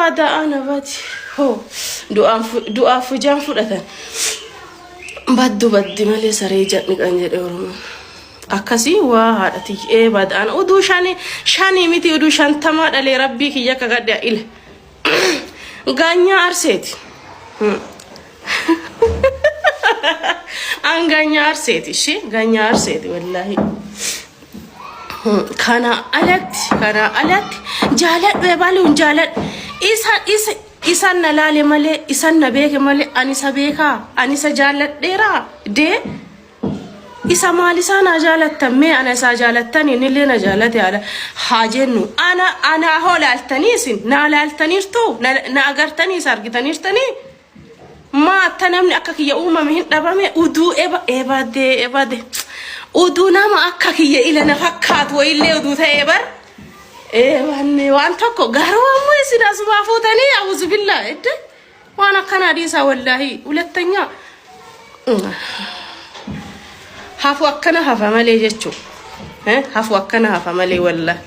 baada ana baati hoo du'aa fujaan fudhatan baddi malee saree jedhni kan jedhe Oromoon akkasii waa haadhati baada ana uduu shanii miti uduu shantamaa dhalee rabbii kiyya kagadde ile gaanya arseeti an gaanya arseeti shi gaanya arseeti wallahi kana alatti jaaladhe baluun jaalad isan na laale malee isan na beeke malee anisa beeka anisa jaaladheera de isa maalisa na jaalattamme ana isa jaalattani nille na jaalate ala haajennu ana holaltanisin na laltanirtu na agartani sargitanirtani ma tanamni akka kiyya uumame hin dhabame uduu ebade uduu nama akka kiyya ilana fakkaatu wayillee uduu ta'e bar wanne waan tokko garuu ammoo isinas baafutani auzu billah edde waan akkana dhiisa wallahi hulatanya hafu akkana hafa malee jechu hafu akkana hafa malee wallahi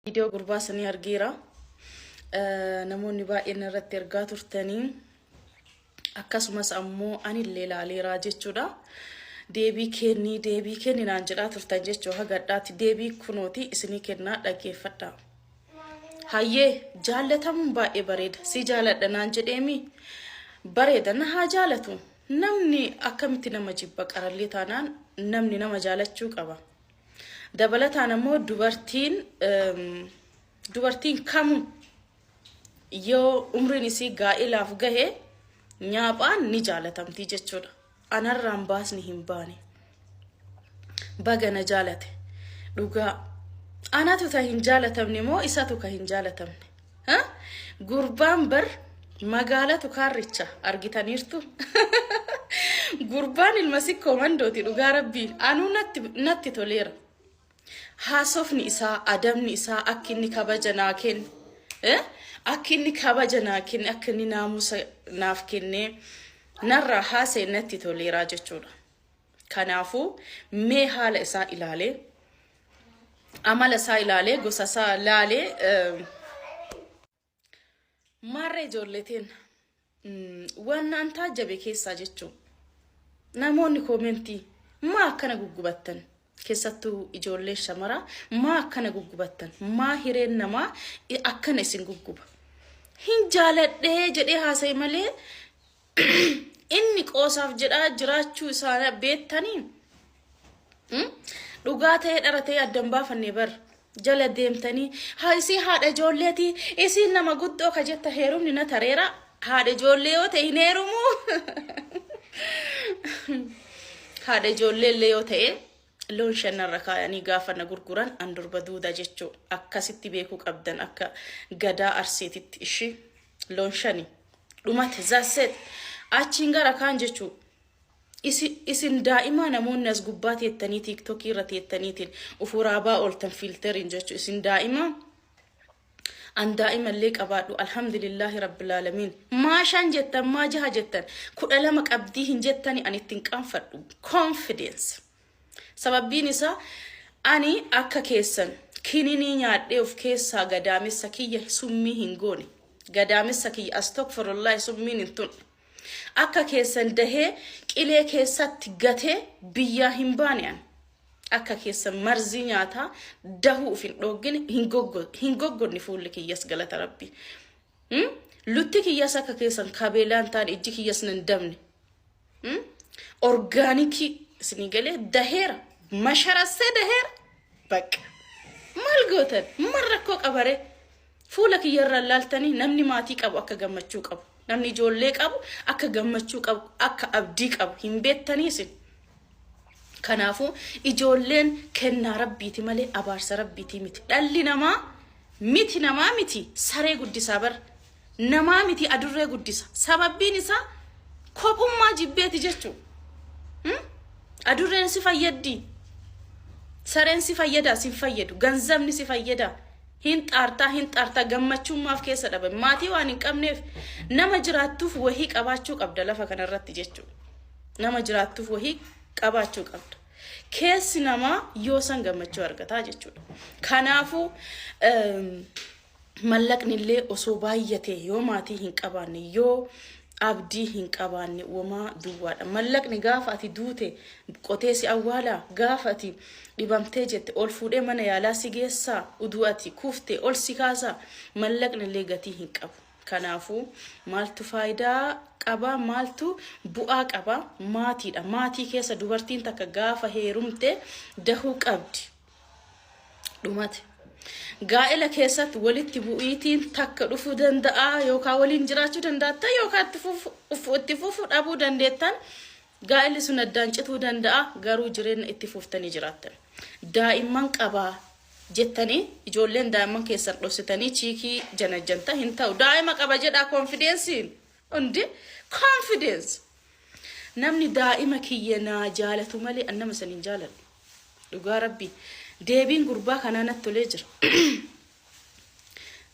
video gurbaa sanii argeera namoonni baay'een irratti ergaa turtanii akkasumas ammoo ani illee laaleera jechuudha deebii kenni naan jedhaa turtan jechuu hagadhaati deebii kunooti isinii kennaa dhageeffadha hayyee jaallatamuun baay'ee bareeda si jaaladha naan jedheemi bareeda na haa jaalatu namni akkamitti nama jibba qarallee taanaan namni nama jaalachuu qaba dabalataan ammoo dubartiin kamu yoo umriin isii gaa'ilaaf gahe nyaaphaan ni jaalatamti jechuudha anarraan baasni hin baane bagana jaalate dhugaa anatu ta hin jaalatamne moo isatu ka hin jaalatamne gurbaan bar magaalatu kaarricha argitaniirtu gurbaan ilmasikko mandooti dhugaa rabbii anuu natti toleera haasofni isaa adamni isaa akkinni kabajanaa kenn akkinni kabaja naa kenne akkinni naamusa naaf kenne narraa haasee natti toleeraa jechuudha. Kanaafuu mee haala isaa ilaalee amala isaa ilaalee gosa isaa ilaalee marree ijoolleetiin waan antaa jabe keessaa jechuudha. Namoonni koomentii maa akkana guggubattan keessattuu ijoollee shamaraa maa akkana guggubattan maa hireen namaa akkana isin gugguba hin jaaladhee jedhee haasa'e malee inni qoosaaf jedhaa jiraachuu isaa beektanii dhugaa ta'ee dhara ta'ee addan baafannee bar jala deemtanii haa isii haadha ijoolleetii isiin nama guddoo ka jetta heerumni na tareera haadha ijoollee yoo ta'e hin heerumuu haadha ijoollee yoo ta'e loon shanarra kaayanii gaafa na gurguran andurba duuda jechuu akkasitti beekuu qabdan akka gadaa arseetitti ishi loon shani dhumate zasset achiin gara kaan jechuu isin daa'ima namoonni as gubbaa teettanii tiktokii irra teettaniitiin ufuraabaa oltan filterin jechuu isin daa'ima an daa'ima illee qabaadhu alhamdulillahi rabbil alamin maashan jettan maa jaha jettan 12 qabdii hin jettani an ittiin qaanfadhu confidence sababbiin isaa ani akka keessan kinini nyaadhee of keessaa gadaamessa kiyya summii hin goone gadaamessa kiyya astaghfirullah summiin hin tun akka keessan dahee qilee keessatti gatee biyyaa hin baane an akka keessan marzii nyaataa dahuu hin dhoggine hin goggodni fuulli kiyyas galata rabbi lutti kiyyas akka keessan kabeelaan taan ijji kiyyas nan dabne organiki sinigale daheera masharase daheera bakka mal gootan marrakko qabare fuula kiyyarra laaltanii namni maatii qabu akka gammachuu qabu namni ijoollee qabu akka gammachuu qabu akka abdii qabu hin beektaniisin. Kanaafuu ijoolleen kennaa rabbiiti malee abaarsa rabbiiti miti dhalli namaa miti saree guddisaa bar namaa miti adurree guddisa sababbiin isaa kophummaa jibbeeti jechuu adurreen si fayyaddi sareen si fayyada si fayyadu ganzamni si fayyada hin xaartaa gammachummaaf keessa dhabe maatii waan hin qabneef nama jiraattuuf wahii qabaachuu qabda lafa kanarratti jechuu nama jiraattuuf wahii qabaachuu qabda keessi namaa yoo san gammachuu argataa jechuudha. Kanaafuu mallaqni illee osoo baay'ate yoo maatii hin qabaanne yoo abdii hin qabaanne wamaa duwwaadha. Mallaqni gaafa ati duute qotee si awwaala gaafa ati dhibamtee jette ol fuudhee mana yaalaa si geessaa uduu ati kuftee ol si kaasaa mallaqni illee gatii hin qabu. Kanaafuu maaltu faayidaa qaba maaltu bu'aa qaba maatiidha. Maatii keessa dubartiin takka gaafa heerumte dahuu qabdi dhumate gaa'ela keessatti walitti bu'iitiin takka dhufuu danda'a yookaan waliin jiraachuu danda'a yookaan itti fufuu dhabuu dandeettan gaa'elli sun addaan cituu danda'a garuu jireenya itti fuftanii jiraattan daa'imman qabaa jettanii ijoolleen daa'imman keessan dhoksitanii chiikii janajjanta hin ta'u daa'ima qaba jedhaa konfidensiin undi confidence namni daa'ima kiyya naa jaalatu malee annama sanin jaaladhu dhugaa rabbi deebiin gurbaa kanaa natti tolee jira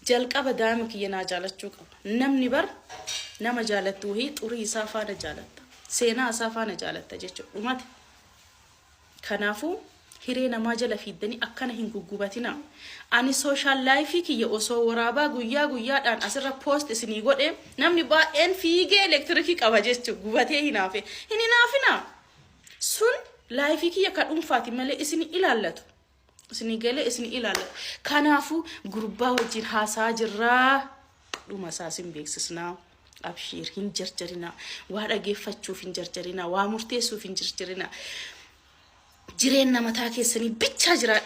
jalqaba daa'ima kiyya naa jaalachuu qaba namni bar nama jaalatu hi xurii isaa faana jaalatta seenaa isaa faana jaalatta jechuudha dhumate. Kanaafuu hiree namaa jala fiiddanii akkana hin guggubatina ani social life kiyya osoo waraabaa guyyaadhaan asirra post isinii godhe namni baay'een fiigee elektirikii qaba jechuudha gubatee hinaafina sun life kiyya ka dhuunfaati malee isin ilaallatu isin galee isin ilaallatu. Kanaafuu gurbaa wajjin haasaa jirraa dhuma isaasin beeksisnaa abshiir hin jarjarina waa dhageeffachuuf hin jarjarina waa murteessuuf hin jarjarina jireenya mataa keessanii bichaa jira.